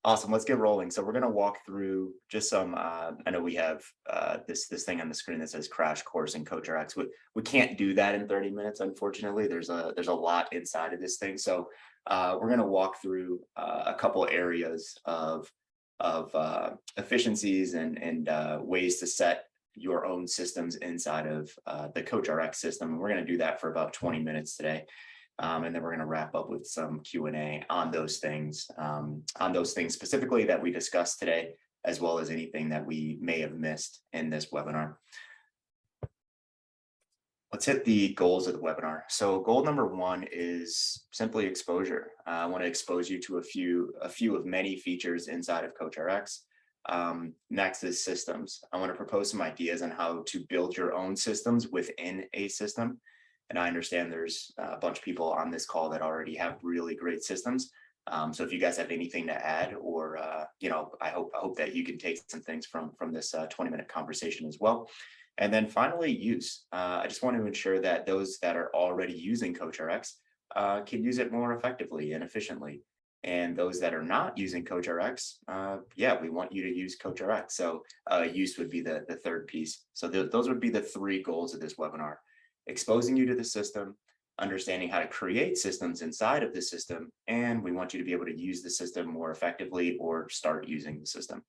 Awesome. Let's get rolling. So we're going to walk through just some, I know we have this thing on the screen that says crash course in CoachRx. We can't do that in 30 minutes, unfortunately. There's a lot inside of this thing. So we're going to walk through a couple areas of efficiencies and ways to set your own systems inside of the CoachRx system. And we're going to do that for about 20 minutes today. And then we're going to wrap up with some Q&A on those things specifically that we discussed today, as well as anything that we may have missed in this webinar. Let's hit the goals of the webinar. So goal number one is simply exposure. I want to expose you to a few of many features inside of CoachRx. Next is systems. I want to propose some ideas on how to build your own systems within a system. And I understand there's a bunch of people on this call that already have really great systems. So if you guys have anything to add, or I hope that you can take some things from this 20-minute conversation as well. And then finally, use. I just want to ensure that those that are already using CoachRx can use it more effectively and efficiently. And those that are not using CoachRx, we want you to use CoachRx. So use would be the third piece. So those would be the three goals of this webinar. Exposing you to the system, understanding how to create systems inside of the system, and we want you to be able to use the system more effectively or start using the system.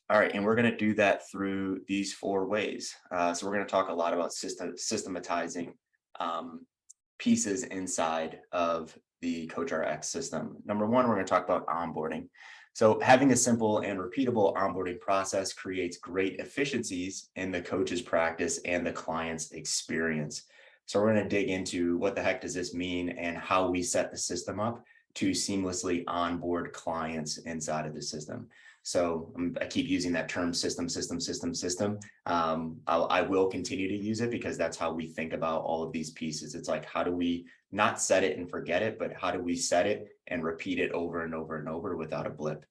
All right, and we're going to do that through these four ways. So we're going to talk a lot about systematizing pieces inside of the CoachRx system. Number one, we're going to talk about onboarding. So having a simple and repeatable onboarding process creates great efficiencies in the coach's practice and the client's experience. So we're going to dig into what the heck does this mean and how we set the system up to seamlessly onboard clients inside of the system. So I keep using that term system. I will continue to use it because that's how we think about all of these pieces. It's like, how do we not set it and forget it, but how do we set it and repeat it over and over and over without a blip?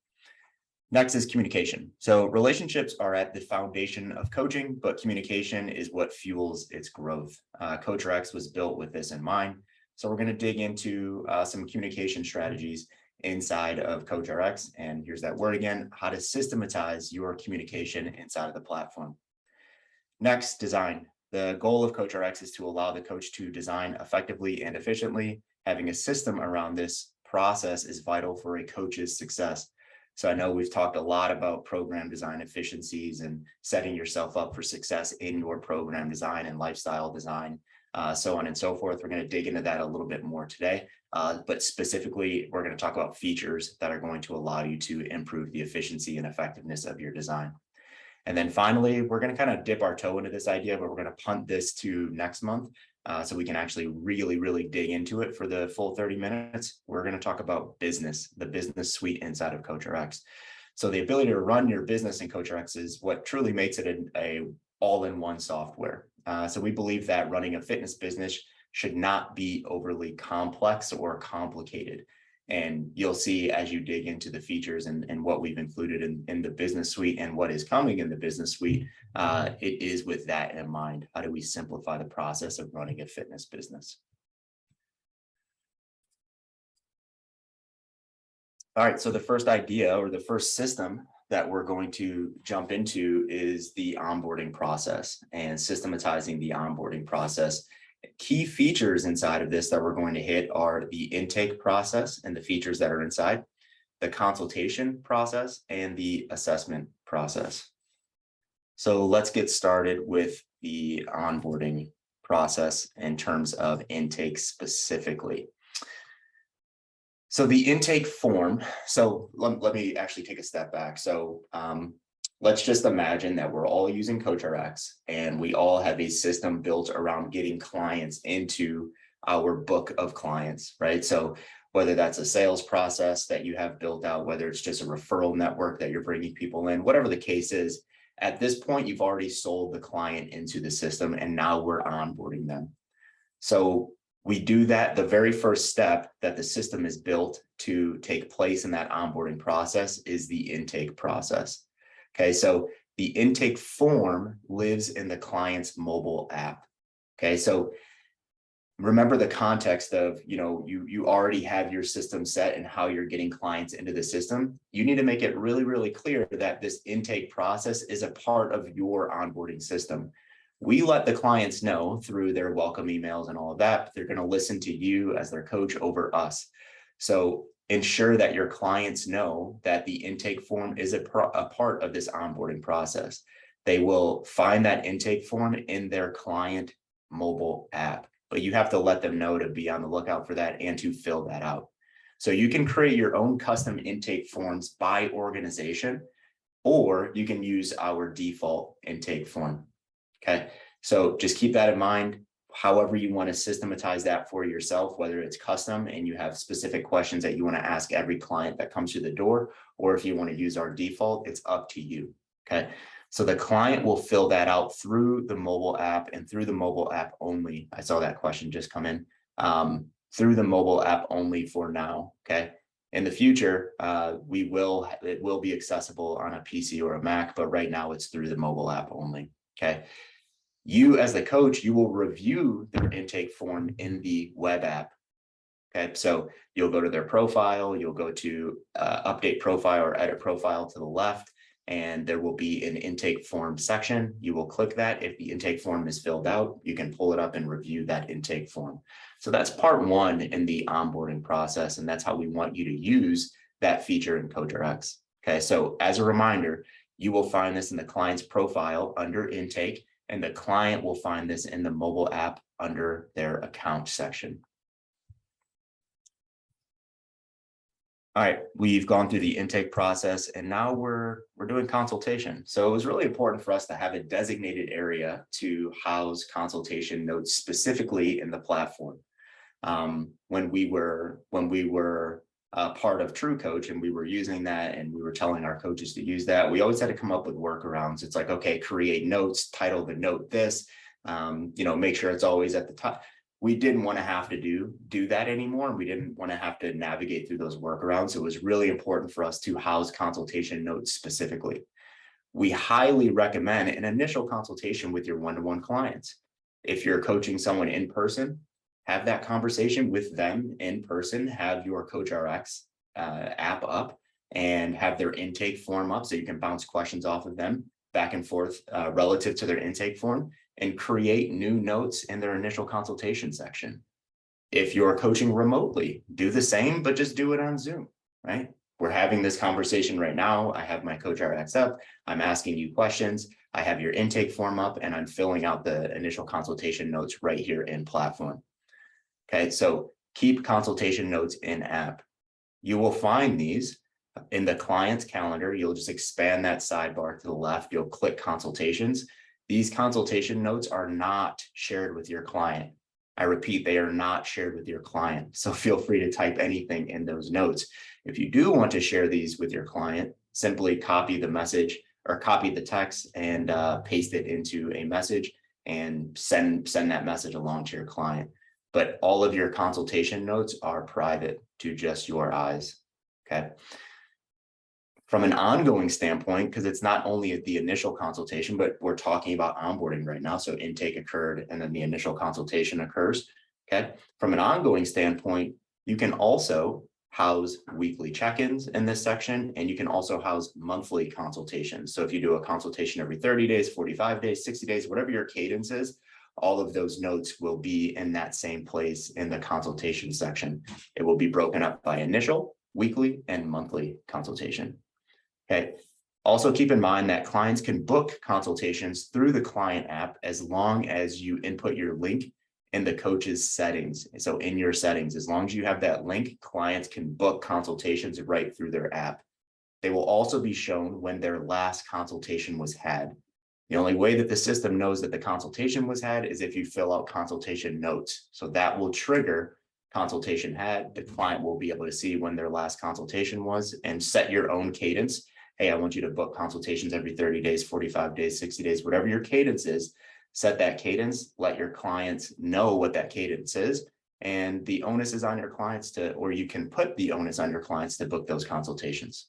Next is communication. So relationships are at the foundation of coaching, but communication is what fuels its growth. CoachRx was built with this in mind. So we're going to dig into some communication strategies inside of CoachRx. And here's that word again, how to systematize your communication inside of the platform. Next, design. The goal of CoachRx is to allow the coach to design effectively and efficiently. Having a system around this process is vital for a coach's success. So I know we've talked a lot about program design efficiencies and setting yourself up for success in your program design and lifestyle design, so on and so forth. We're going to dig into that a little bit more today. But specifically, we're going to talk about features that are going to allow you to improve the efficiency and effectiveness of your design. And then finally, we're going to kind of dip our toe into this idea, but we're going to punt this to next month so we can actually really dig into it for the full 30 minutes. We're going to talk about business, the business suite inside of CoachRx. So the ability to run your business in CoachRx is what truly makes it a all-in-one software. So we believe that running a fitness business should not be overly complex or complicated. And you'll see as you dig into the features and what we've included in the business suite and what is coming in the business suite, it is with that in mind. How do we simplify the process of running a fitness business? All right, so the first idea or the first system that we're going to jump into is the onboarding process and systematizing the onboarding process. Key features inside of this that we're going to hit are the intake process and the features that are inside, the consultation process, and the assessment process. So let's get started with the onboarding process in terms of intake specifically. So the intake form, so let me actually take a step back. So let's just imagine that we're all using CoachRx and we all have a system built around getting clients into our book of clients, right? So whether that's a sales process that you have built out, whether it's just a referral network that you're bringing people in, whatever the case is, at this point, you've already sold the client into the system and now we're onboarding them. So we do that. The very first step that the system is built to take place in that onboarding process is the intake process. Okay, so the intake form lives in the client's mobile app. Okay, so remember the context of, you already have your system set and how you're getting clients into the system. You need to make it really, really clear that this intake process is a part of your onboarding system. We let the clients know through their welcome emails and all of that, but they're going to listen to you as their coach over us. So ensure that your clients know that the intake form is a part of this onboarding process. They will find that intake form in their client mobile app, but you have to let them know to be on the lookout for that and to fill that out. So you can create your own custom intake forms by organization, or you can use our default intake form. Okay, so just keep that in mind. However you want to systematize that for yourself, whether it's custom and you have specific questions that you want to ask every client that comes through the door, or if you want to use our default, it's up to you. Okay, so the client will fill that out through the mobile app and through the mobile app only. I saw that question just come in. Through the mobile app only for now. Okay, in the future, it will be accessible on a PC or a Mac, but right now it's through the mobile app only. Okay. You as the coach, you will review their intake form in the web app. Okay, so you'll go to their profile, you'll go to update profile or edit profile to the left, and there will be an intake form section. You will click that. If the intake form is filled out, you can pull it up and review that intake form. So that's part one in the onboarding process, and that's how we want you to use that feature in CoachRx. Okay, so as a reminder, you will find this in the client's profile under intake, and the client will find this in the mobile app under their account section. All right, we've gone through the intake process, and now we're doing consultation. So it was really important for us to have a designated area to house consultation notes specifically in the platform. When we were part of True Coach and we were using that and we were telling our coaches to use that, we always had to come up with workarounds. It's like, okay, create notes, title the note this, make sure it's always at the top. We didn't want to have to do that anymore. We didn't want to have to navigate through those workarounds. So it was really important for us to house consultation notes specifically. We highly recommend an initial consultation with your one-to-one clients. If you're coaching someone in person, have that conversation with them in person, have your CoachRx app up and have their intake form up so you can bounce questions off of them back and forth relative to their intake form, and create new notes in their initial consultation section. If you're coaching remotely, do the same, but just do it on Zoom, right? We're having this conversation right now. I have my CoachRx up. I'm asking you questions. I have your intake form up and I'm filling out the initial consultation notes right here in platform. Okay, so keep consultation notes in app. You will find these in the client's calendar. You'll just expand that sidebar to the left. You'll click consultations. These consultation notes are not shared with your client. I repeat, they are not shared with your client. So feel free to type anything in those notes. If you do want to share these with your client, simply copy the message or copy the text and paste it into a message and send that message along to your client. But all of your consultation notes are private to just your eyes. Okay. From an ongoing standpoint, because it's not only the initial consultation, but we're talking about onboarding right now. So intake occurred and then the initial consultation occurs. Okay. From an ongoing standpoint, you can also house weekly check-ins in this section, and you can also house monthly consultations. So if you do a consultation every 30 days, 45 days, 60 days, whatever your cadence is, all of those notes will be in that same place in the consultation section. It will be broken up by initial, weekly, and monthly consultation. Okay. Also keep in mind that clients can book consultations through the client app as long as you input your link in the coach's settings. So in your settings, as long as you have that link, clients can book consultations right through their app. They will also be shown when their last consultation was had. The only way that the system knows that the consultation was had is if you fill out consultation notes. So that will trigger consultation had. The client will be able to see when their last consultation was and set your own cadence. Hey, I want you to book consultations every 30 days, 45 days, 60 days, whatever your cadence is, set that cadence, let your clients know what that cadence is. And the onus is on your clients or you can put the onus on your clients to book those consultations.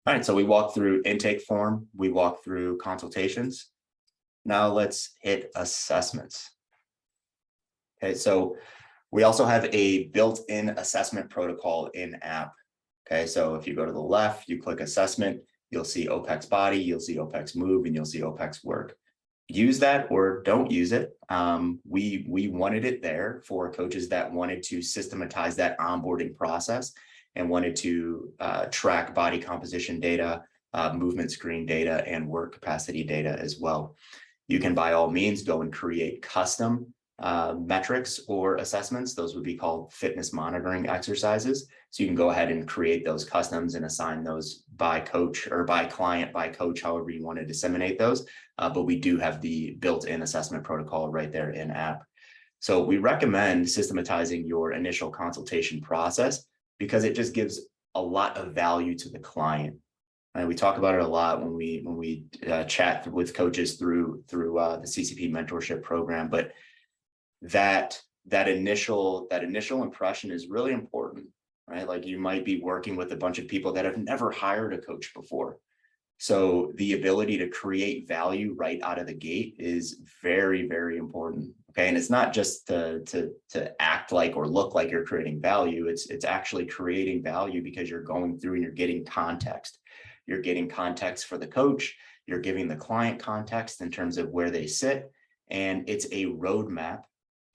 All right, so we walked through intake form, we walked through consultations. Now let's hit assessments. Okay, so we also have a built-in assessment protocol in app. Okay, so if you go to the left, you click assessment, you'll see OPEX body, you'll see OPEX move, and you'll see OPEX work. Use that or don't use it. We wanted it there for coaches that wanted to systematize that onboarding process and wanted to track body composition data, movement screen data, and work capacity data as well. You can by all means go and create custom metrics or assessments. Those would be called fitness monitoring exercises. So you can go ahead and create those customs and assign those by coach or by client, by coach, however you want to disseminate those. But we do have the built-in assessment protocol right there in app. So we recommend systematizing your initial consultation process because it just gives a lot of value to the client. And we talk about it a lot when we chat with coaches through the CCP mentorship program, but that initial impression is really important, right? Like you might be working with a bunch of people that have never hired a coach before. So the ability to create value right out of the gate is very, very important. Okay. And it's not just to act like or look like you're creating value. It's actually creating value because you're going through and you're getting context. You're getting context for the coach. You're giving the client context in terms of where they sit. And it's a roadmap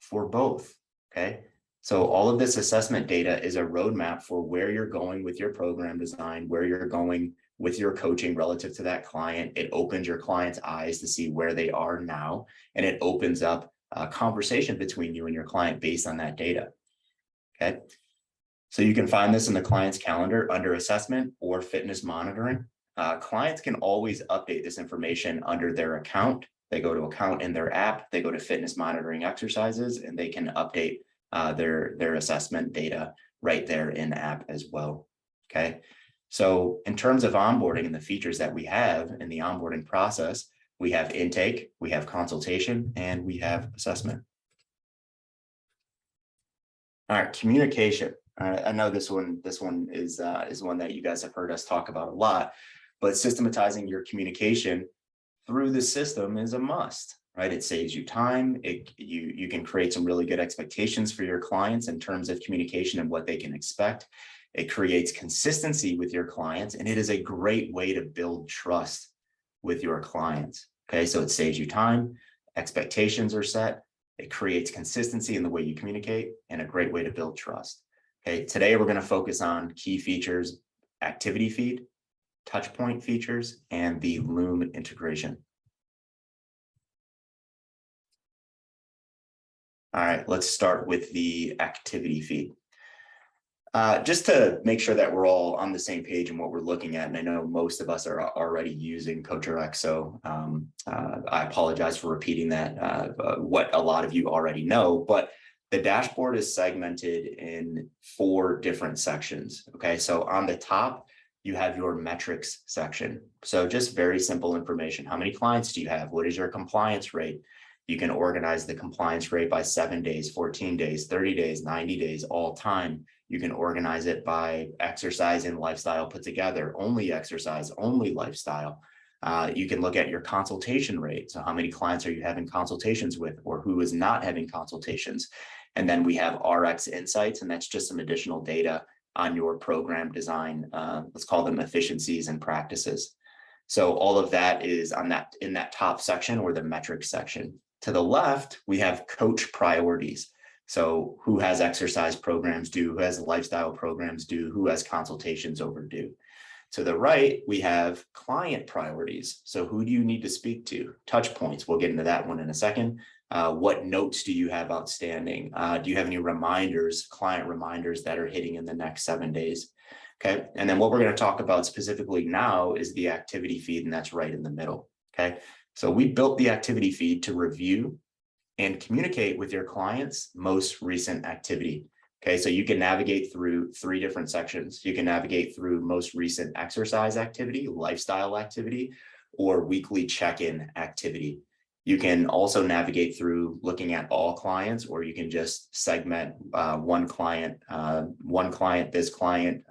for both. Okay. So all of this assessment data is a roadmap for where you're going with your program design, where you're going with your coaching relative to that client. It opens your client's eyes to see where they are now, and it opens up a conversation between you and your client based on that data. Okay. So you can find this in the client's calendar under assessment or fitness monitoring. Clients can always update this information under their account. They go to account in their app, they go to fitness monitoring exercises, and they can update their assessment data right there in app as well. Okay. So in terms of onboarding and the features that we have in the onboarding process, we have intake, we have consultation, and we have assessment. All right, communication. I know this one is one that you guys have heard us talk about a lot, but systematizing your communication through the system is a must, right? It saves you time. You can create some really good expectations for your clients in terms of communication and what they can expect. It creates consistency with your clients, and it is a great way to build trust with your clients. Okay, so it saves you time, expectations are set, it creates consistency in the way you communicate, and a great way to build trust. Okay, today we're going to focus on key features, activity feed, touch point features, and the Loon integration. All right, let's start with the activity feed. Just to make sure that we're all on the same page in what we're looking at, and I know most of us are already using CoachRx, so I apologize for repeating that, what a lot of you already know, but the dashboard is segmented in 4 different sections. Okay, so on the top, you have your metrics section. So just very simple information. How many clients do you have? What is your compliance rate? You can organize the compliance rate by 7 days, 14 days, 30 days, 90 days, all time. You can organize it by exercise and lifestyle put together, only exercise, only lifestyle. You can look at your consultation rate. So how many clients are you having consultations with, or who is not having consultations? And then we have RX insights, and that's just some additional data on your program design. Let's call them efficiencies and practices. So all of that is in that top section, or the metrics section. To the left, we have coach priorities. So who has exercise programs due, who has lifestyle programs due, who has consultations overdue. To the right, we have client priorities. So who do you need to speak to? Touch points. We'll get into that one in a second. What notes do you have outstanding? Do you have any reminders, client reminders that are hitting in the next 7 days? Okay. And then what we're going to talk about specifically now is the activity feed, and that's right in the middle. Okay. So we built the activity feed to review and communicate with your clients' most recent activity. Okay, so you can navigate through 3 different sections. You can navigate through most recent exercise activity, lifestyle activity, or weekly check-in activity. You can also navigate through looking at all clients, or you can just segment one client, this client.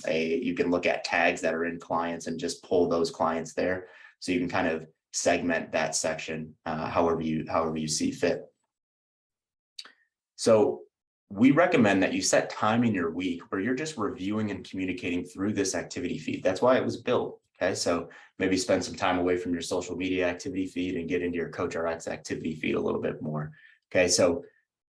You can look at tags that are in clients and just pull those clients there. So you can kind of segment that section however you see fit. So we recommend that you set time in your week where you're just reviewing and communicating through this activity feed. That's why it was built. Okay, so maybe spend some time away from your social media activity feed and get into your CoachRx activity feed a little bit more. Okay, so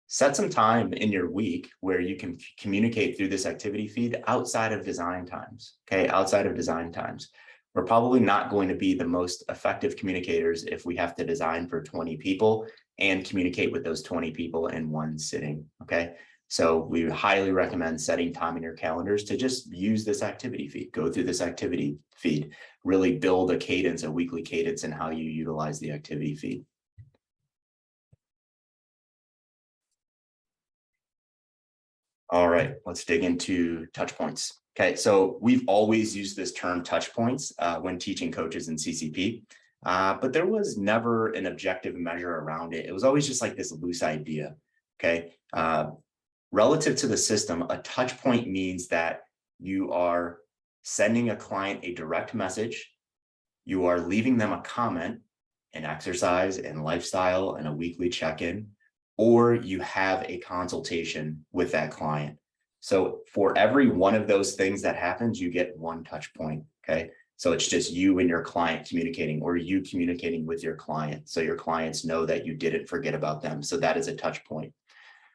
set some time in your week where you can communicate through this activity feed outside of design times. Okay, outside of design times. We're probably not going to be the most effective communicators if we have to design for 20 people and communicate with those 20 people in one sitting. Okay, so we highly recommend setting time in your calendars to just use this activity feed, go through this activity feed, really build a cadence, a weekly cadence in how you utilize the activity feed. All right, let's dig into touch points. Okay, so we've always used this term touch points when teaching coaches in CCP, but there was never an objective measure around it. It was always just like this loose idea. Okay, relative to the system, a touch point means that you are sending a client a direct message, you are leaving them a comment, an exercise, and lifestyle, and a weekly check-in, or you have a consultation with that client. So for every one of those things that happens, you get one touch point. Okay, so it's just you and your client communicating, or you communicating with your client, so your clients know that you didn't forget about them. So that is a touch point.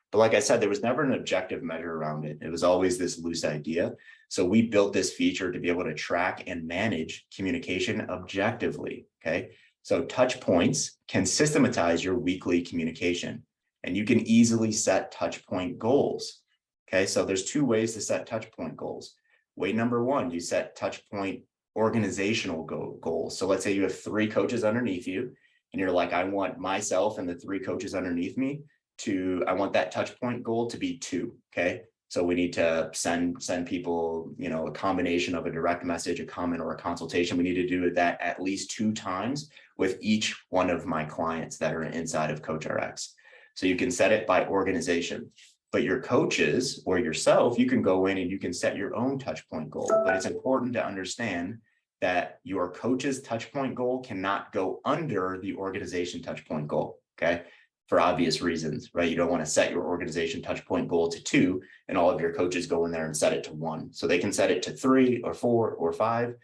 But like I said, there was never an objective measure around it. It was always this loose idea. So we built this feature to be able to track and manage communication objectively. Okay, so touch points can systematize your weekly communication, and you can easily set touch point goals. Okay, so there's two ways to set touch point goals. Way number one, you set touch point organizational goals. So let's say you have 3 coaches underneath you, and you're like, I want myself and the 3 coaches underneath me I want that touch point goal to be 2. Okay, so we need to send people, a combination of a direct message, a comment, or a consultation. We need to do that at least 2 times with each one of my clients that are inside of CoachRx. So you can set it by organization, but your coaches or yourself, you can go in and you can set your own touch point goal. But it's important to understand that your coach's touch point goal cannot go under the organization touch point goal. Okay, for obvious reasons, right? You don't want to set your organization touch point goal to 2 and all of your coaches go in there and set it to 1. So they can set it to 3 or 4 or 5,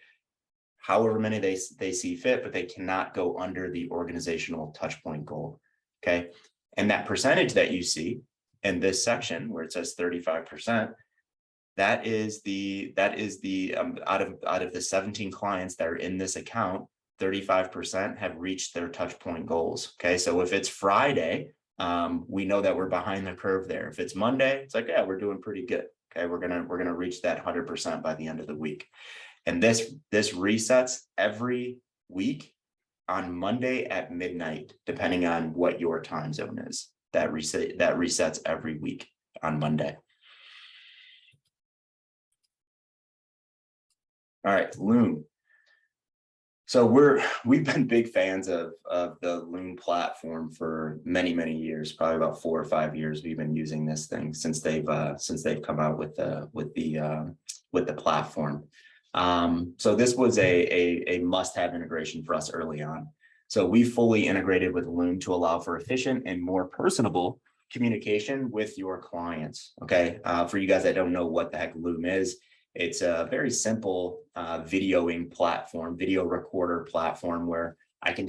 however many they see fit, but they cannot go under the organizational touch point goal. Okay, and that percentage that you see in this section where it says 35%, that is the out of the 17 clients that are in this account, 35% have reached their touch point goals. Okay, so if it's Friday, we know that we're behind the curve there. If it's Monday, it's like, yeah, we're doing pretty good. Okay, we're gonna reach that 100% by the end of the week. And this resets every week on Monday at midnight, depending on what your time zone is. That resets every week on Monday. All right, Loon. So we've been big fans of the Loon platform for many years, probably about 4 or 5 years. We've been using this thing since they've come out with the platform. So this was a must-have integration for us early on. So we fully integrated with Loon to allow for efficient and more personable communication with your clients. Okay, for you guys that don't know what the heck Loon is, it's a very simple videoing platform, video recorder platform where I can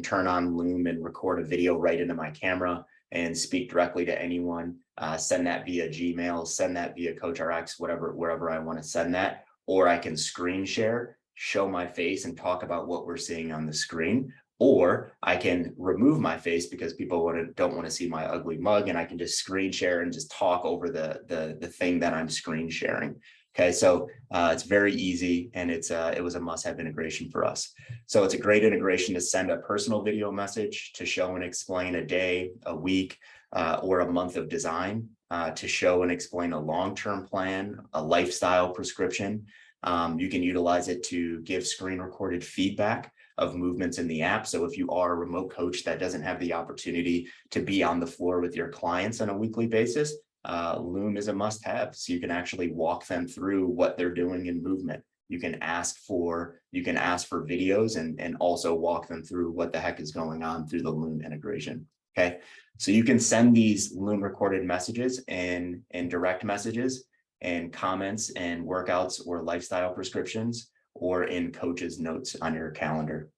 turn on Loom and record a video right into my camera and speak directly to anyone, send that via Gmail, send that via CoachRx, wherever I want to send that, or I can screen share, show my face and talk about what we're seeing on the screen, or I can remove my face because people don't want to see my ugly mug, and I can just screen share and just talk over the thing that I'm screen sharing. Okay, so it's very easy, and it was a must-have integration for us. So it's a great integration to send a personal video message, to show and explain a day, a week, or a month of design, to show and explain a long-term plan, a lifestyle prescription. You can utilize it to give screen recorded feedback of movements in the app. So if you are a remote coach that doesn't have the opportunity to be on the floor with your clients on a weekly basis, Loom is a must-have. So you can actually walk them through what they're doing in movement. You can ask for videos and also walk them through what the heck is going on through the Loon integration. Okay, so you can send these Loon recorded messages in direct messages and comments and workouts or lifestyle prescriptions, or in coach's notes on your calendar.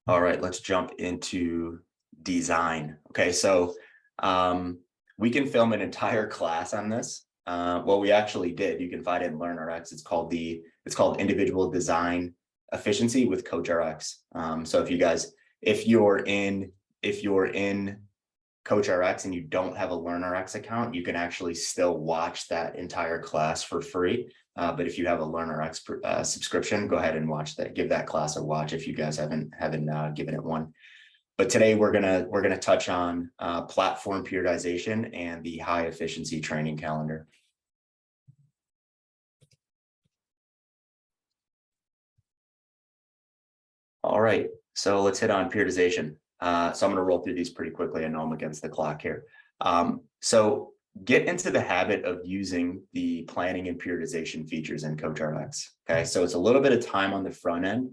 All right, let's jump into design. Okay, so we can film an entire class on this. Well, we actually did. You can find it in LearnRx. It's called Individual Design Efficiency with CoachRx. So if you're in CoachRx and you don't have a LearnRx account, you can actually still watch that entire class for free. But if you have a LearnRx subscription, go ahead and watch that. Give that class a watch if you guys haven't given it one. But today we're gonna touch on platform periodization and the high efficiency training calendar. All right, so let's hit on periodization. So I'm going to roll through these pretty quickly. I know I'm against the clock here. So get into the habit of using the planning and periodization features in CoachRx. Okay, so it's a little bit of time on the front end,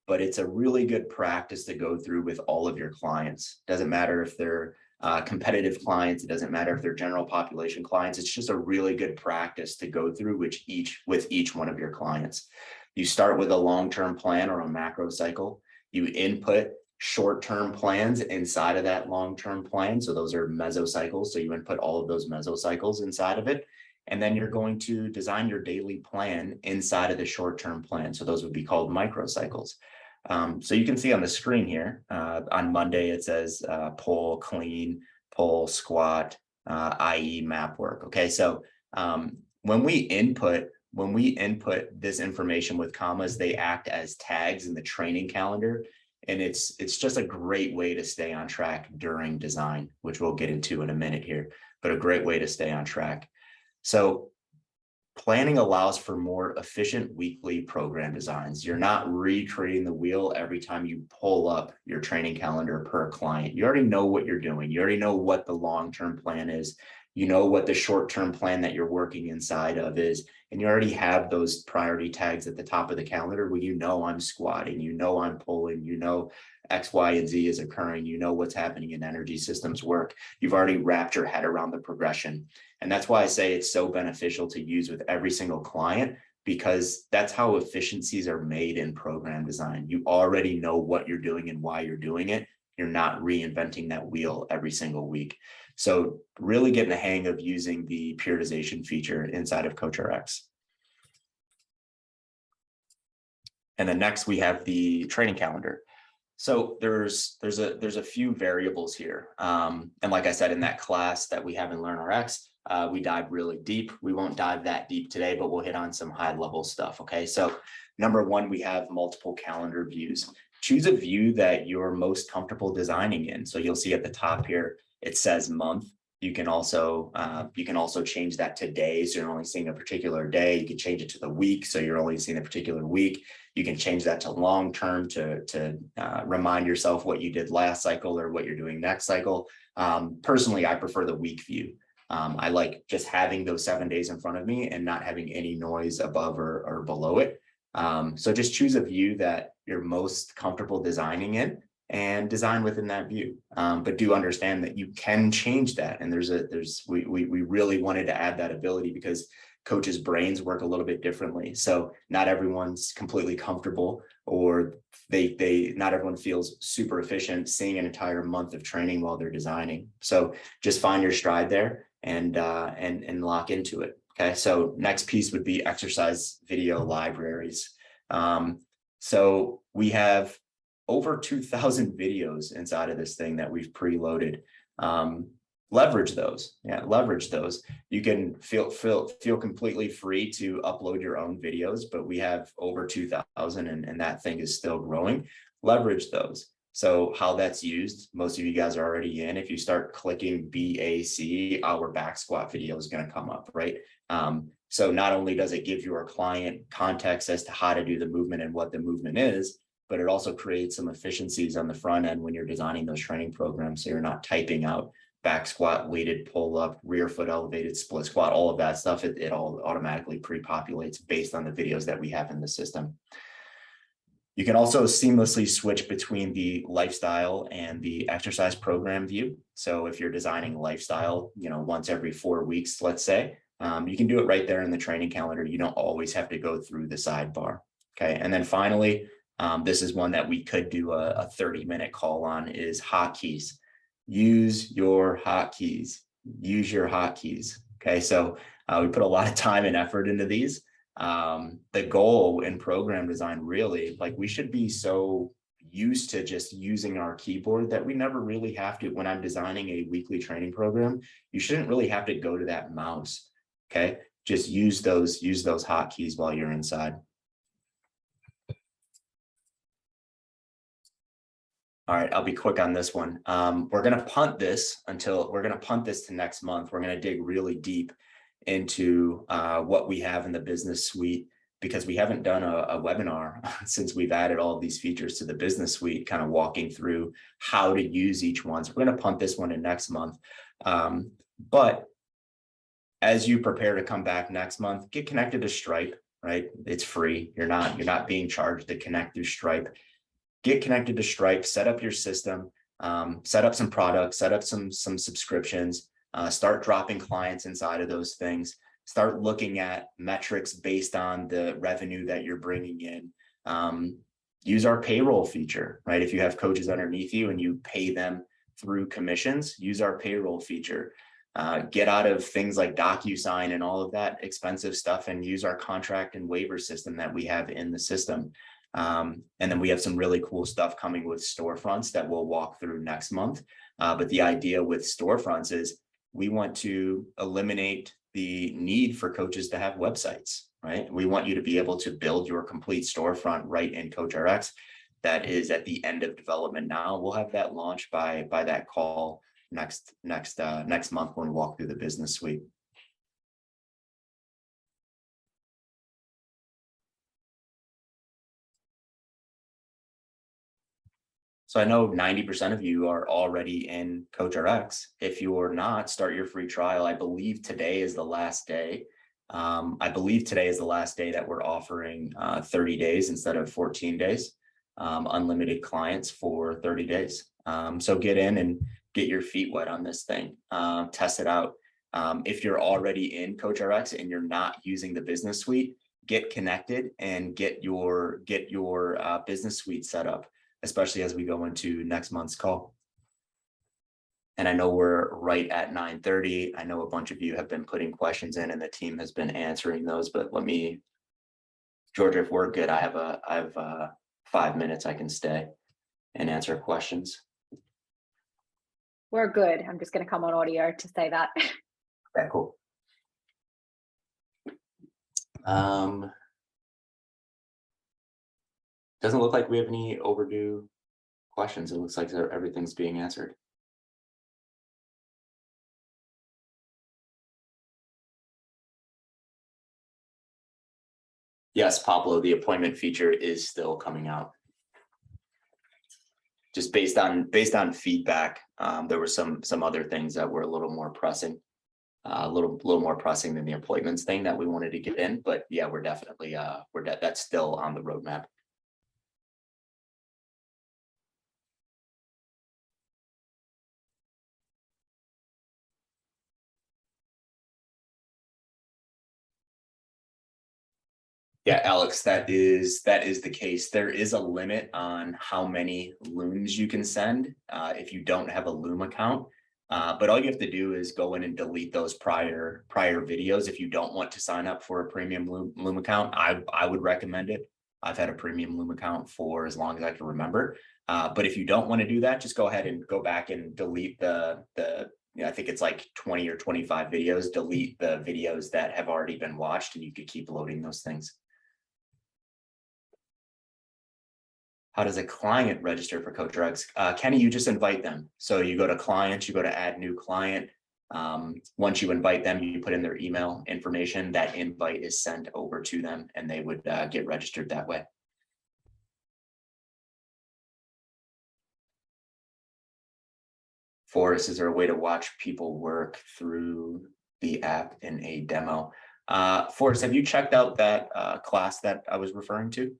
but it's a really good practice to go through with all of your clients. Doesn't matter if they're competitive clients. It doesn't matter if they're general population clients. It's just a really good practice to go through with each one of your clients. You start with a long-term plan or a macro cycle. You input short-term plans inside of that long-term plan. So those are mesocycles. So you input all of those mesocycles inside of it. And then you're going to design your daily plan inside of the short-term plan. So those would be called microcycles. So you can see on the screen here, on Monday, it says pull, clean, pull, squat, i.e. map work. Okay, so when we input this information with commas, they act as tags in the training calendar. And it's just a great way to stay on track during design, which we'll get into in a minute here, but a great way to stay on track. So planning allows for more efficient weekly program designs. You're not recreating the wheel every time you pull up your training calendar per client. You already know what you're doing. You already know what the long-term plan is. You know what the short-term plan that you're working inside of is, and you already have those priority tags at the top of the calendar where you know I'm squatting, you know I'm pulling, you know X, Y, and Z is occurring, you know what's happening in energy systems work. You've already wrapped your head around the progression. And that's why I say it's so beneficial to use with every single client, because that's how efficiencies are made in program design. You already know what you're doing and why you're doing it. You're not reinventing that wheel every single week. So really getting the hang of using the periodization feature inside of CoachRx. And then next we have the training calendar. So there's a few variables here. And like I said, in that class that we have in LearnRx, we dive really deep. We won't dive that deep today, but we'll hit on some high level stuff. Okay, so number one, we have multiple calendar views. Choose a view that you're most comfortable designing in. So you'll see at the top here, it says month. You can also change that to days. So you're only seeing a particular day. You can change it to the week. So you're only seeing a particular week. You can change that to long term to remind yourself what you did last cycle or what you're doing next cycle. Personally, I prefer the week view. I like just having those 7 days in front of me and not having any noise above or below it. So just choose a view that you're most comfortable designing in and design within that view. But do understand that you can change that. And we really wanted to add that ability because coaches' brains work a little bit differently. So not everyone's completely comfortable, or not everyone feels super efficient seeing an entire month of training while they're designing. So just find your stride there and lock into it. Okay, so next piece would be exercise video libraries. So we have over 2,000 videos inside of this thing that we've preloaded. Leverage those. Yeah, leverage those. You can feel completely free to upload your own videos, but we have over 2,000 and that thing is still growing. Leverage those. So how that's used, most of you guys are already in. If you start clicking BAC, our back squat video is going to come up, right? So not only does it give your client context as to how to do the movement and what the movement is, but it also creates some efficiencies on the front end when you're designing those training programs. So you're not typing out back squat, weighted pull up, rear foot elevated split squat, all of that stuff. It all automatically pre-populates based on the videos that we have in the system. You can also seamlessly switch between the lifestyle and the exercise program view. So if you're designing lifestyle, once every 4 weeks, let's say, you can do it right there in the training calendar. You don't always have to go through the sidebar. Okay. And then finally, this is one that we could do a 30-minute call on, is hotkeys. Use your hotkeys. Use your hotkeys. Okay. So we put a lot of time and effort into these. The goal in program design, really, like, we should be so used to just using our keyboard that we never really have to. When I'm designing a weekly training program, you shouldn't really have to go to that mouse. Okay. Just use those hotkeys while you're inside. All right, I'll be quick on this one. We're going to punt this to next month. We're going to dig really deep into what we have in the business suite, because we haven't done a webinar since we've added all of these features to the business suite, kind of walking through how to use each one. So we're going to punt this one in next month. But as you prepare to come back next month, get connected to Stripe, right? It's free. You're not being charged to connect through Stripe. Get connected to Stripe, set up your system, set up some products, set up some subscriptions, start dropping clients inside of those things, start looking at metrics based on the revenue that you're bringing in. Use our payroll feature, right? If you have coaches underneath you and you pay them through commissions, use our payroll feature. Get out of things like DocuSign and all of that expensive stuff and use our contract and waiver system that we have in the system. And then we have some really cool stuff coming with storefronts that we'll walk through next month. But the idea with storefronts is we want to eliminate the need for coaches to have websites, right? We want you to be able to build your complete storefront right in CoachRx. That is at the end of development now. We'll have that launched by that call next month when we walk through the business suite. So I know 90% of you are already in CoachRx. If you're not, start your free trial. I believe today is the last day. That we're offering 30 days instead of 14 days, unlimited clients for 30 days. So get in and get your feet wet on this thing, test it out. If you're already in CoachRx and you're not using the business suite, get connected and get your business suite set up, especially as we go into next month's call. And I know we're right at 9:30. I know a bunch of you have been putting questions in and the team has been answering those, but Georgia, if we're good, I have 5 minutes I can stay and answer questions. We're good. I'm just going to come on audio to say that. Okay, cool. Doesn't look like we have any overdue questions. It looks like everything's being answered. Yes, Pablo, the appointment feature is still coming out. Just based on feedback, there were some other things that were a little more pressing, a little more pressing than the appointments thing that we wanted to get in. But yeah, we're definitely that's still on the roadmap. Yeah, Alex, that is the case. There is a limit on how many Looms you can send if you don't have a Loom account. But all you have to do is go in and delete those prior videos. If you don't want to sign up for a premium Loom account, I would recommend it. I've had a premium Loom account for as long as I can remember. But if you don't want to do that, just go ahead and go back and delete I think it's like 20 or 25 videos. Delete the videos that have already been watched, and you could keep loading those things. How does a client register for CoachRx? Kenny, you just invite them. So you go to clients, you go to add new client. Once you invite them, you put in their email information. That invite is sent over to them and they would get registered that way. Forrest, is there a way to watch people work through the app in a demo? Forrest, have you checked out that class that I was referring to?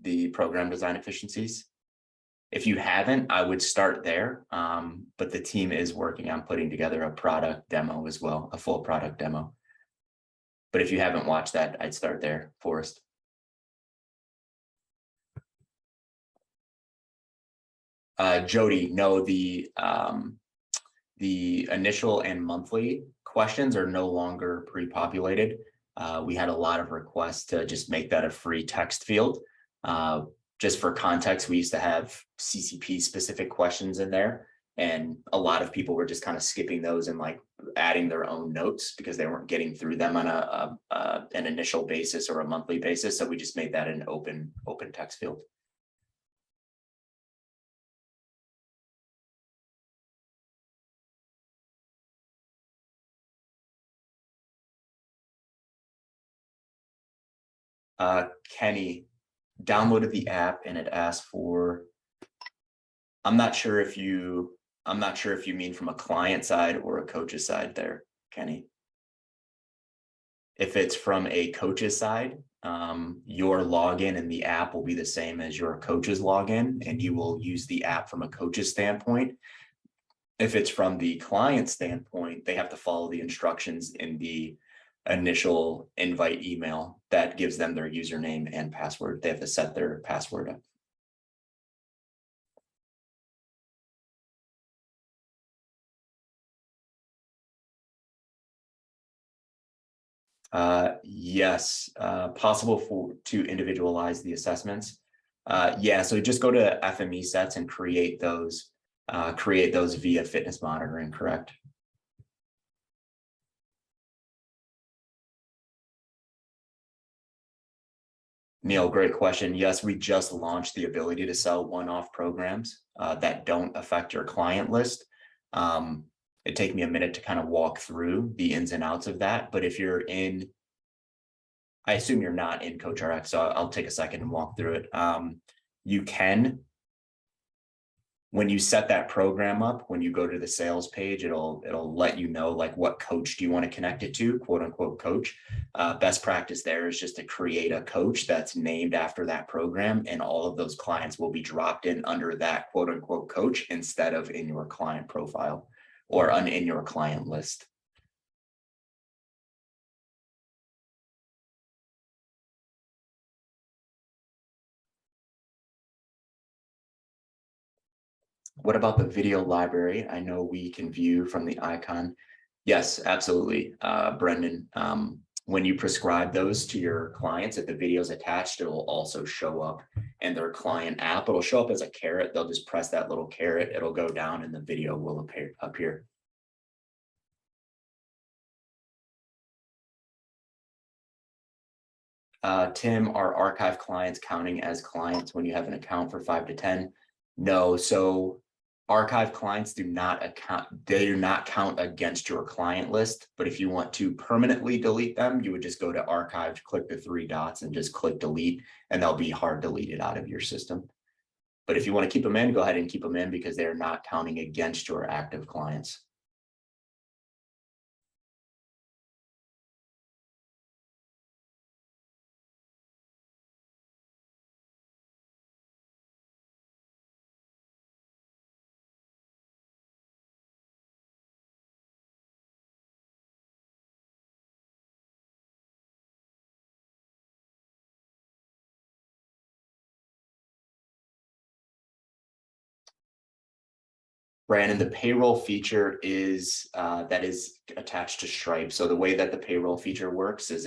the program design efficiencies? If you haven't, I would start there. But the team is working on putting together a product demo as well, a full product demo. But if you haven't watched that, I'd start there, Forrest. Jody, no, the initial and monthly questions are no longer pre-populated. We had a lot of requests to just make that a free text field. Just for context, we used to have CCP specific questions in there, and a lot of people were just kind of skipping those and like adding their own notes because they weren't getting through them on an initial basis or a monthly basis. So we just made that an open text field. Kenny downloaded the app and it asked for, I'm not sure if you mean from a client side or a coach's side there, Kenny. If it's from a coach's side, your login in the app will be the same as your coach's login, and you will use the app from a coach's standpoint. If it's from the client standpoint, they have to follow the instructions in the initial invite email that gives them their username and password. They have to set their password up. Yes, possible to individualize the assessments. Yeah, so just go to FME sets and create those via fitness monitoring, correct? Neil, great question. Yes, we just launched the ability to sell one-off programs that don't affect your client list. It'd take me a minute to kind of walk through the ins and outs of that. But if you're in, I assume you're not in CoachRx, so I'll take a second and walk through it. You can, when you set that program up, when you go to the sales page, it'll let you know like what coach do you want to connect it to, quote unquote coach. Best practice there is just to create a coach that's named after that program, and all of those clients will be dropped in under that quote unquote coach instead of in your client profile or in your client list. What about the video library? I know we can view from the icon. Yes, absolutely, Brendan. When you prescribe those to your clients, if the video is attached, it will also show up in their client app. It'll show up as a caret. They'll just press that little caret. It'll go down and the video will appear. Tim, are archive clients counting as clients when you have an account for 5 to 10? No, so archive clients do not count against your client list. But if you want to permanently delete them, you would just go to archive, click the 3 dots and just click delete, and they'll be hard deleted out of your system. But if you want to keep them in, go ahead and keep them in because they're not counting against your active clients. Brandon, the payroll feature is that is attached to Stripe. So the way that the payroll feature works is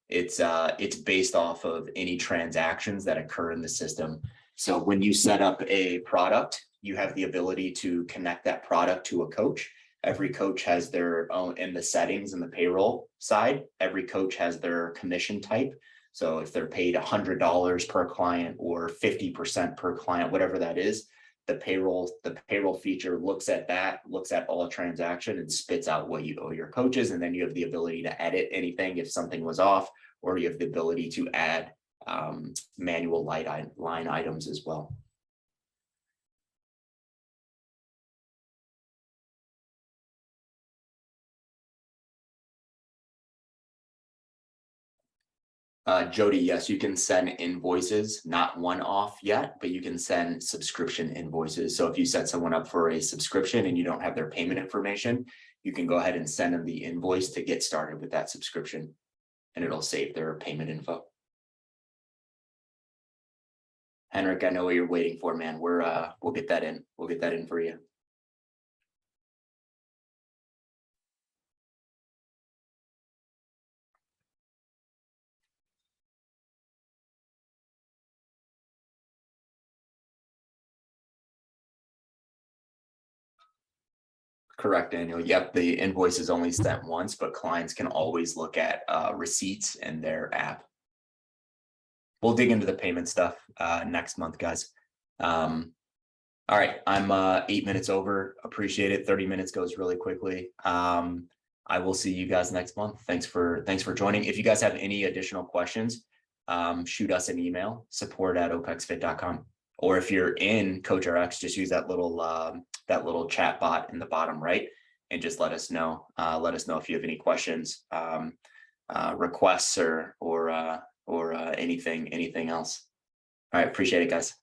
it's based off of any transactions that occur in the system. So when you set up a product, you have the ability to connect that product to a coach. Every coach has their own, in the settings in the payroll side, every coach has their commission type. So if they're paid $100 per client or 50% per client, whatever that is, the payroll feature looks at that, looks at all transaction and spits out what you owe your coaches. And then you have the ability to edit anything if something was off, or you have the ability to add manual line items as well. Jody, yes, you can send invoices, not one-off yet, but you can send subscription invoices. So if you set someone up for a subscription and you don't have their payment information, you can go ahead and send them the invoice to get started with that subscription, and it'll save their payment info. Henrik, I know what you're waiting for, man. We'll get that in. We'll get that in for you. Correct, Daniel. Yep, the invoice is only sent once, but clients can always look at receipts in their app. We'll dig into the payment stuff next month, guys. All right, I'm 8 minutes over. Appreciate it. 30 minutes goes really quickly. I will see you guys next month. Thanks for joining. If you guys have any additional questions, shoot us an email, support@opexfit.com. Or if you're in CoachRx, just use that little chat bot in the bottom right and just let us know. Let us know if you have any questions, requests, or anything else. All right, appreciate it, guys.